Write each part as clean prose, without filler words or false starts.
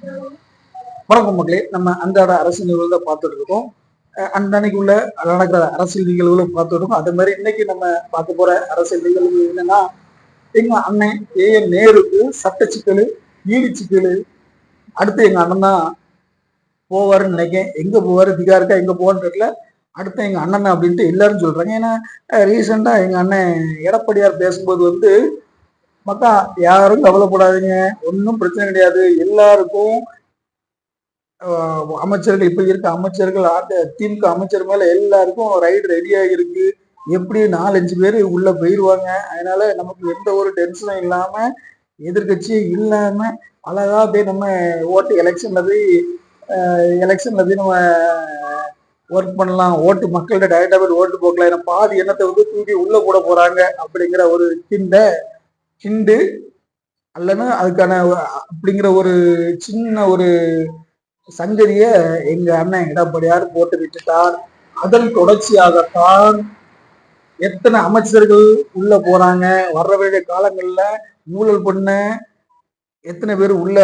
வணக்கம் மக்களே. நம்ம அன்றாட அரசியல் நிகழ்வுகளை பார்த்துட்டு இருக்கோம். அன்னைக்கு உள்ள நடக்கிற அரசியல் நிகழ்வுகளை பார்த்துட்டு இருக்கோம். அதே மாதிரி இன்னைக்கு நம்ம பார்க்க போற அரசியல் நிகழ்வு என்னன்னா, எங்க அண்ணன் ஏஎன் நேருக்கு சட்ட சிக்கல், ஈடு சிக்கல். அடுத்து எங்க அண்ணன் தான் போவாருன்னு நினைக்கிறேன். எங்க போவாரு, திகாருக்கா எங்க போவான்னு தெரியல. அடுத்து எங்க அண்ணன் அப்படின்ட்டு எல்லாரும் சொல்றாங்க. ஏன்னா ரீசெண்டா எங்க அண்ணன் எடப்பாடியார் பேசும்போது வந்து, மக்கா யாரும் கவலைப்படாதீங்க, ஒன்றும் பிரச்சனை கிடையாது, எல்லாருக்கும் அமைச்சர்கள் இப்ப இருக்க அமைச்சர்கள் திமுக அமைச்சர் மேல எல்லாருக்கும் ரைடு ரெடியாக இருக்கு. எப்படி 4-5 பேர் உள்ள போயிருவாங்க. அதனால நமக்கு எந்த ஒரு டென்ஷனும் இல்லாம, எதிர்கட்சியே இல்லாம அழகா போய் நம்ம ஓட்டு எலெக்ஷன்ல போய் நம்ம ஒர்க் பண்ணலாம். ஓட்டு மக்கள்கிட்ட டைரக்டா போய் ஓட்டு போக்கலாம். பாதி எண்ணத்தை வந்து தூக்கி உள்ள போட போறாங்க அப்படிங்கிற ஒரு ஹிண்டு அல்லனா அதுக்கான அப்படிங்கிற ஒரு சின்ன ஒரு சங்கதிய எங்க அண்ணன் எடப்பாடியார் போட்டு விட்டுட்டார். அதன் தொடர்ச்சியாகத்தான் எத்தனை அமைச்சர்கள் உள்ள போறாங்க, வர வேண்டிய காலங்கள்ல ஊழல் பண்ண எத்தனை பேர் உள்ள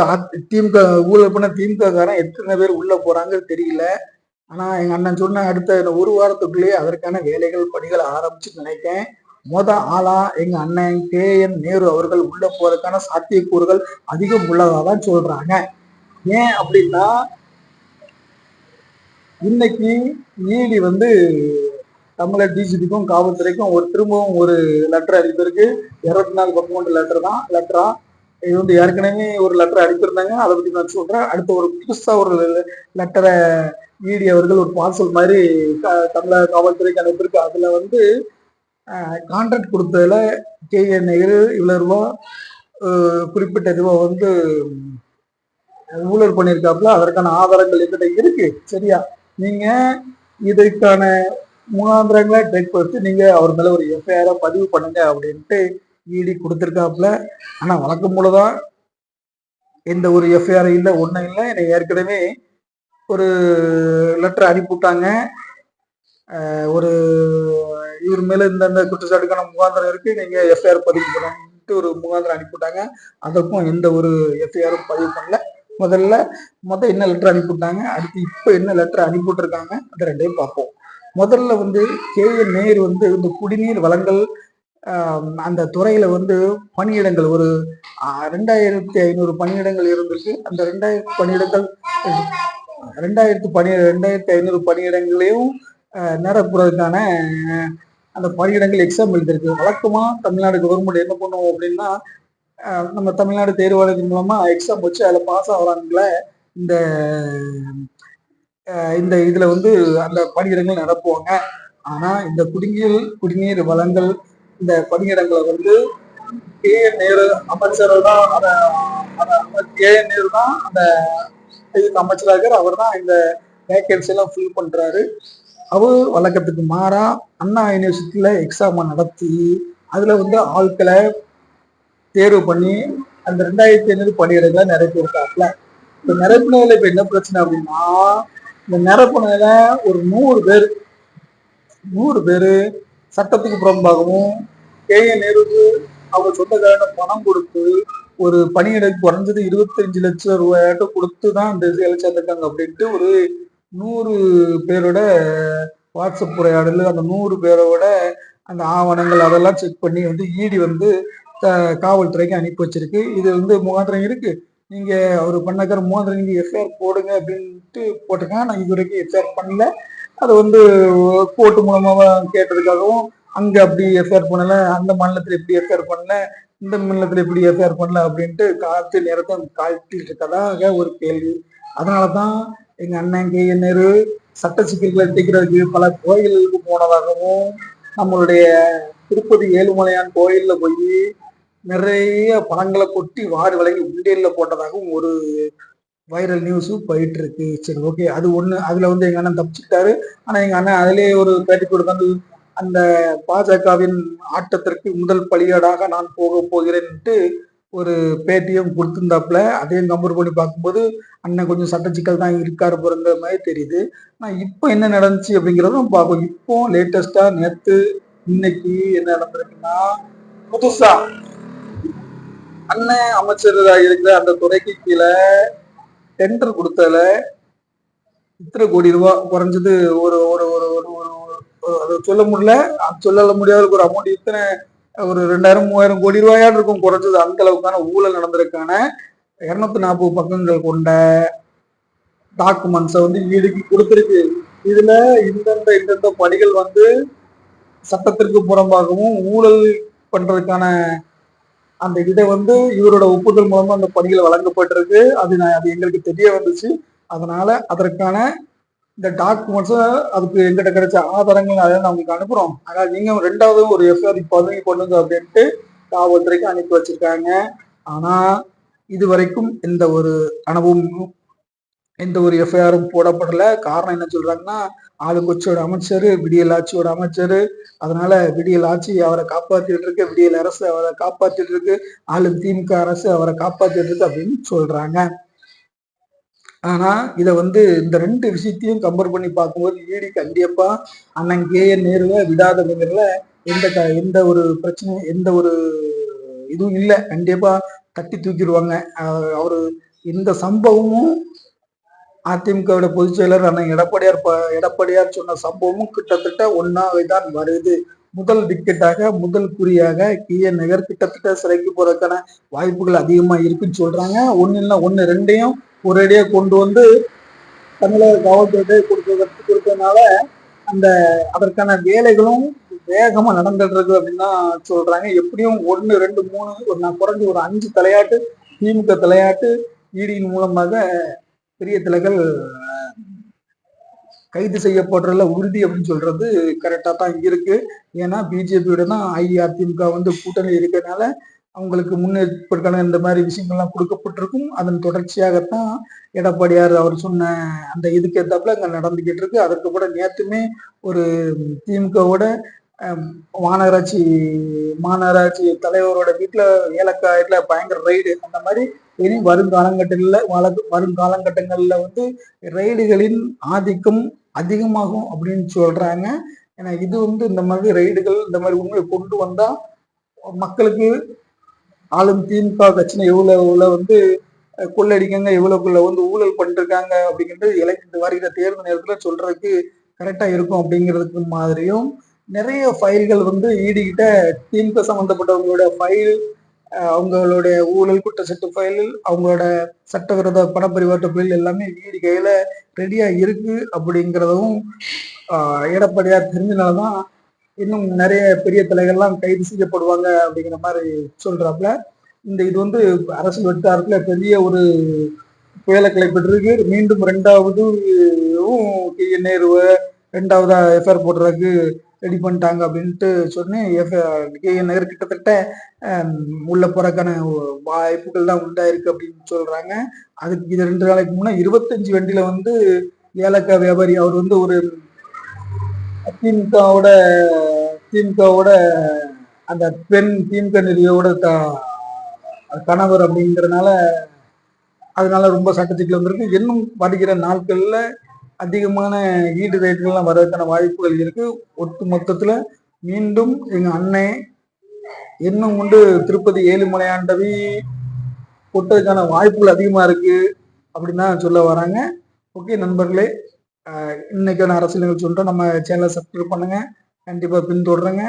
திமுக ஊழல் பண்ண திமுக காரன் எத்தனை பேர் உள்ள போறாங்க தெரியல. ஆனா எங்க அண்ணன் சொன்ன அடுத்த ஒரு வாரத்துக்குள்ளேயே அதற்கான வேலைகள் பணிகள் ஆரம்பிச்சு நினைக்கிறேன். ஆளா எங்க அண்ணன் KN நேரு அவர்கள் உள்ள போறதுக்கான சாத்தியக்கூறுகள் அதிகம் உள்ளதாதான் சொல்றாங்க. ஏன் அப்படின்னா, இன்னைக்கு நீதி வந்து தமிழர் டிஜிபிக்கும் காவல்துறைக்கும் திரும்பவும் ஒரு லெட்டர் அனுப்பியிருக்கு. 24 பக்கம் கொண்ட லெட்டரா. இது வந்து ஏற்கனவே ஒரு லெட்டர் அனுப்பியிருந்தாங்க. அதை பத்தி நான் சொல்றேன். அடுத்த ஒரு புதுசா ஒரு லெட்டரை இடி அவர்கள் ஒரு பார்சல் மாதிரி தமிழக காவல்துறைக்கு அனுப்பியிருக்கு. அதுல வந்து கான்ட்ராக்ட் கொடுத்ததுல KN நேரு இவ்வளவு ரூபா குறிப்பிட்ட ரூபா வந்து ஊழல் பண்ணியிருக்காப்புல. அதற்கான ஆதாரங்கள் எங்கிட்ட இருக்கு. சரியா, நீங்க இதுக்கான முகாந்திரங்களை டெக் வச்சு நீங்க அவர் மேல ஒரு FIR பதிவு பண்ணுங்க அப்படின்ட்டு இடி கொடுத்துருக்காப்புல. ஆனா வழக்கம் போலதான் எந்த ஒரு FIR இல்லை, ஒன்றும் இல்லை. எனக்கு ஏற்கனவே ஒரு லெட்டர் அனுப்பிவிட்டாங்க. ஒரு இவர் மேல இந்த குற்றச்சாட்டுக்கான முகாந்திரம் இருக்கு, நீங்க FIR பதிவு பண்ணு ஒரு முகாந்திரம் அனுப்பிவிட்டாங்க. அதற்கும் எந்த ஒரு FIR-ம் பதிவு பண்ணல. முதல்ல என்ன லெட்டர் அனுப்பிவிட்டாங்க, அடுத்து இப்ப என்ன லெட்டர் அனுப்பிவிட்டுருக்காங்க, அந்த ரெண்டையும் பார்ப்போம். முதல்ல வந்து KN நேரு வந்து இந்த குடிநீர் வழங்கல் அந்த துறையில வந்து பணியிடங்கள் ஒரு 2500 பணியிடங்கள் இருந்திருக்கு. அந்த 2000 பணியிடங்கள் 2500 பணியிடங்களையும் நிரப்புறதுக்கான அந்த பணியிடங்கள் எக்ஸாம் எழுதிருக்கு. வழக்கமா தமிழ்நாடு கவர்மெண்ட் என்ன பண்ணுவோம் அப்படின்னா, நம்ம தமிழ்நாடு தேர்வாணையத்தின் மூலமா எக்ஸாம் வச்சு அதில் பாஸ் ஆகிறாங்கள இந்த இந்த இதுல வந்து அந்த பணியிடங்கள் நடப்புவாங்க. ஆனா இந்த குடிநீர் வழங்கல் இந்த பணியிடங்களை வந்து KN நேரு அமைச்சர் தான் KN நேரு தான் அந்த இதுக்கு அமைச்சராக இருக்கார். அவர் தான் இந்த வேகன்சி எல்லாம் ஃபில் பண்றாரு. அவர் வழக்கத்துக்கு மாறா அண்ணா யூனிவர்சிட்டியில எக்ஸாம் நடத்தி அதுல வந்து ஆட்களை தேர்வு பண்ணி அந்த 2500 பணியிடங்களை நிரப்பியிருக்காப்புல. இப்ப நிரப்பினதுல இப்ப என்ன பிரச்சனை அப்படின்னா, இந்த நிரப்பினதுல ஒரு 100 பேரு சட்டத்துக்கு புறம்பாகவும் KN நேருக்கு அவங்க சொந்தக்காரன பணம் கொடுத்து ஒரு பணியிடக்கு குறைஞ்சது 25 லட்சம் ரூபாயாட்ட கொடுத்து தான் இந்த வேலை சேர்ந்திருக்காங்க அப்படின்ட்டு ஒரு 100 பேரோட வாட்ஸ்அப் உரையாடல், அந்த 100 பேரோட அந்த ஆவணங்கள் அதெல்லாம் செக் பண்ணி வந்து இடி வந்து காவல்துறைக்கு அனுப்பி வச்சிருக்கு. இது வந்து முகாந்திரம் இருக்கு, நீங்க அவர் பண்ணக்கார முகாந்திரம் நீங்க FIR போடுங்க அப்படின்ட்டு போட்டிருக்காங்க. நான் இது வரைக்கும் FIR பண்ணல. அதை வந்து கோர்ட்டு மூலமாக கேட்டதுக்காகவும் அங்க அப்படி FIR பண்ணல, அந்த மாநிலத்துல எப்படி FIR பண்ணல, இந்த மாநிலத்துல எப்படி FIR பண்ணல அப்படின்ட்டு காத்து நேரத்தை காட்டிட்டு இருக்கதாக ஒரு கேள்வி. அதனாலதான் எங்க அண்ணன் KN நேரு சட்ட சிக்கல்களை தீர்க்கிறதுக்கு பல கோயில்களுக்கு போனதாகவும், நம்மளுடைய திருப்பதி ஏழுமலையான் கோயில்ல போய் நிறைய பணங்களை கொட்டி வாரி வழங்கி உண்டியல்ல போட்டதாகவும் ஒரு வைரல் நியூஸ் போயிட்டு இருக்கு. சரி, ஓகே, அது ஒண்ணு. அதுல வந்து எங்க அண்ணன் தப்பிச்சுட்டாரு. ஆனா எங்க அண்ணன் அதிலேயே ஒரு பேட்டி கொடுத்தாந்து அந்த பாஜகவின் ஆட்டத்திற்கு முதல் பலியாடாக நான் போக போகிறேன்ட்டு ஒரு பேட்டியும் கொடுத்திருந்தாப்புல. அதையும் கம்பேர் பண்ணி பார்க்கும்போது அண்ணன் கொஞ்சம் சட்ட சிக்கல் தான் இருக்காரு போகிற மாதிரி தெரியுது. ஆனா இப்போ என்ன நடந்துச்சு அப்படிங்கிறதும் பார்ப்போம். இப்போ லேட்டஸ்டா நேத்து இன்னைக்கு என்ன நடந்திருக்குன்னா, புதுசா அண்ணன் அமைச்சராக இருக்கிற அந்த துறைக்கு கீழே டெண்டர் கொடுத்ததுல இத்தனை கோடி ரூபாய் குறைஞ்சது ஒரு ஒரு ஒரு ஒரு ஒரு அதை சொல்ல முடியல, சொல்ல முடியாத ஒரு அமௌண்ட் இத்தனை ஒரு 2000-3000 கோடி ரூபாயாட்டு இருக்கும் குறைஞ்சது. அந்த அளவுக்கான ஊழல் நடந்திருக்கான 240 பக்கங்கள் கொண்ட டாக்குமெண்ட்ஸை வந்து ஈடுக்கு கொடுத்திருக்கு. இதுல இந்தந்த பணிகள் வந்து சட்டத்திற்கு புறம்பாகவும் ஊழல் பண்றதுக்கான அந்த இதை வந்து இவரோட ஒப்புதல் மூலமா அந்த பணிகள் வழங்கப்பட்டிருக்கு. அது எங்களுக்கு தெரிய வந்துச்சு. அதனால அதற்கான இந்த டாக்குமெண்ட்ஸும் அதுக்கு எங்கிட்ட கிடைச்ச ஆதாரங்கள் அதை நான் உங்களுக்கு அனுப்புறோம். அதனால நீங்க 2வது ஒரு எஃப்ஐஆர் பதிவு பண்ணுங்க அப்படின்ட்டு காவல்துறைக்கு அனுப்பி வச்சிருக்காங்க. ஆனா இதுவரைக்கும் எந்த ஒரு அனுபவமும் எந்த ஒரு எஃப்ஐஆரும் போடப்படல. காரணம் என்ன சொல்றாங்கன்னா, ஆளுங்கட்சியோட அமைச்சர், விடியல் ஆட்சியோட அமைச்சர், அதனால விடியல் ஆட்சி அவரை காப்பாத்திட்டு இருக்கு, விடியல் அரசு அவரை காப்பாத்திட்டு இருக்கு, ஆளும் திமுக அரசு அவரை காப்பாத்திட்டு இருக்கு அப்படின்னு சொல்றாங்க. ஆனா இதை வந்து இந்த 2 விஷயத்தையும் கம்பேர் பண்ணி பார்க்கும்போது ஈடி கண்டிப்பா அண்ணன் KN நேருவை விடாதவங்கிறதுல எந்த ஒரு பிரச்சனையும் எந்த ஒரு இதுவும் இல்லை. கண்டிப்பா தட்டி தூக்கிடுவாங்க. அவரு இந்த சம்பவமும் அதிமுகவோட பொதுச் செயலர் அண்ணன் எடப்பாடியார் சொன்ன சம்பவமும் கிட்டத்தட்ட ஒன்னாவே தான் வருது. முதல் டிக்கெட்டாக முதல் குறியாக KN நகர் கிட்டத்தட்ட சிறைக்கு போறதுக்கான வாய்ப்புகள் அதிகமா இருக்குன்னு சொல்றாங்க. ஒன்னு இல்லை 1-2 ஒரேடியா கொண்டு வந்து தமிழக காவல்துறை கொடுத்ததுனால அந்த அதற்கான வேலைகளும் வேகமா நடந்துட்டு இருக்கு அப்படின்னு தான் சொல்றாங்க. எப்படியும் 1, 2, 3 குறைஞ்சு ஒரு 5 தலையாட்டு திமுக தலையாட்டு ஈடியின் மூலமாக பெரிய தலைகள் கைது செய்யப்படுறதுல உறுதி அப்படின்னு சொல்றது கரெக்டா தான் இருக்கு. ஏன்னா பிஜேபியோட தான் அஇஅதிமுக வந்து கூட்டணி இருக்கிறதுனால அவங்களுக்கு முன்னேற்பாடுக்கான இந்த மாதிரி விஷயங்கள்லாம் கொடுக்கப்பட்டிருக்கும். அதன் தொடர்ச்சியாகத்தான் எடப்பாடியார் அவர் சொன்ன அந்த இதுக்கு ஏற்றாப்புல அங்க நடந்துகிட்டு இருக்கு. அதற்கு கூட நேற்றுமே ஒரு திமுகவோட மாநகராட்சி தலைவரோட வீட்டுல ஏலக்காயில பயங்கர ரைடு. அந்த மாதிரி இனி வருங்காலங்கட்டங்கள்ல வந்து ரைடுகளின் ஆதிக்கம் அதிகமாகும் அப்படின்னு சொல்றாங்க. ஏன்னா இது வந்து இந்த மாதிரி ரைடுகள் இந்த மாதிரி உண்மையை கொண்டு வந்தா மக்களுக்கு ஆளும் திமுக கட்சினை எவ்வளவு வந்து கொள்ளடிக்காங்க, எவ்வளவுக்குள்ள வந்து ஊழல் பண்ணிருக்காங்க அப்படிங்கிறது வருகிற தேர்தல் நேரத்துல சொல்றதுக்கு கரெக்டா இருக்கும் அப்படிங்கிறதுக்கு மாதிரியும் நிறைய ஃபைல்கள் வந்து ஈடுகிட்ட திமுக சம்பந்தப்பட்டவங்களோட ஃபைல், அவங்களுடைய ஊழல் குற்றச்சாட்டு ஃபைல், அவங்களோட சட்டவிரோத பணப்பரிவர்த்தனை ஃபைல் எல்லாமே ஈடு கையில ரெடியா இருக்கு அப்படிங்கிறதும் எடப்பாடியார் தெரிஞ்சனால்தான் இன்னும் நிறைய பெரிய தலைகள்லாம் கைது செய்யப்படுவாங்க அப்படிங்கிற மாதிரி சொல்றாப்புல. இது வந்து அரசியல் வட்டாரத்துல பெரிய ஒரு புயலை கிளப்பிட்டு மீண்டும் 2வது KN நேருவை 2வதா எஃப்ஐஆர் போடுறதுக்கு ரெடி பண்ணிட்டாங்க அப்படின்ட்டு சொன்னேன். KN நகர் கிட்டத்தட்ட உள்ள போறதுக்கான வாய்ப்புகள் தான் உண்டாயிருக்கு அப்படின்னு சொல்றாங்க. அதுக்கு இது 2 நாளைக்கு முன்னா 25 வண்டியில வந்து ஏலக்காய் வியாபாரி அவர் வந்து ஒரு திமுகவோட அந்த பெண் திமுக நிதியோட கணவர் அப்படிங்கிறதுனால அதனால ரொம்ப சட்டத்துக்குள்ள வந்திருக்கு. இன்னும் வருகிற நாட்கள்ல அதிகமான ஈடு ரேட்டுகள்லாம் வர்றதுக்கான வாய்ப்புகள் இருக்கு. ஒட்டு மொத்தத்துல மீண்டும் எங்க அண்ணன் இன்னும் உண்டு திருப்பதி ஏழுமலையாண்டவி கொட்டதுக்கான வாய்ப்புகள் அதிகமா இருக்கு அப்படின்னு தான் சொல்ல வராங்க. ஓகே நண்பர்களே, இன்னைக்கான அரசியல் நிகழ்ச்சி சொல்றோம். நம்ம சேனலை சப்ஸ்கிரைப் பண்ணுங்க, கண்டிப்பா பின்தொடருங்க.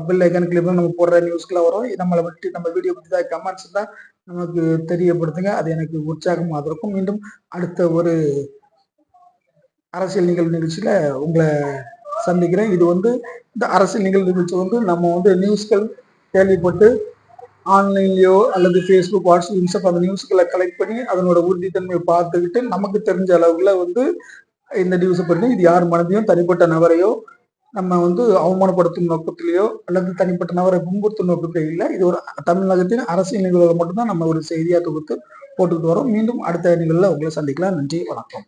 பெல் ஐக்கான் கிளிக் பண்ணி நம்ம போடுற நியூஸ்க்குலாம் வரும். நம்மளை பற்றி நம்ம வீடியோ பற்றி தான் கமெண்ட்ஸ் தான் நமக்கு தெரியப்படுத்துங்க. அது எனக்கு உற்சாகமாக இருக்கும். மீண்டும் அடுத்த ஒரு அரசியல் நிகழ்ச்சியில உங்களை சந்திக்கிறேன். இது வந்து இந்த அரசியல் நிகழ்ச்சி வந்து நம்ம வந்து நியூஸ்கள் கேள்விப்பட்டு ஆன்லைன்லயோ அல்லது ஃபேஸ்புக், வாட்ஸ்அப், இன்ஸ்டாப் அந்த நியூஸ்களை கலெக்ட் பண்ணி அதனோட உறுதித்தன்மையை பார்த்துக்கிட்டு நமக்கு தெரிஞ்ச அளவுல வந்து இந்த நியூஸை பற்றி இது யார் மனதையும் தனிப்பட்ட நபரையோ நம்ம வந்து அவமானப்படுத்தும் நோக்கத்திலேயோ அல்லது தனிப்பட்ட நபரை புண்படுத்தும் நோக்கத்திலேயோ இல்லை. இது ஒரு தமிழகத்தின் அரசியல் நிகழ்வுகளை மட்டும்தான் நம்ம ஒரு செய்தியா தொகுத்து போட்டுக்கிட்டு வரோம். மீண்டும் அடுத்த நிகழ்வுல உங்களை சந்திக்கலாம். நன்றி, வணக்கம்.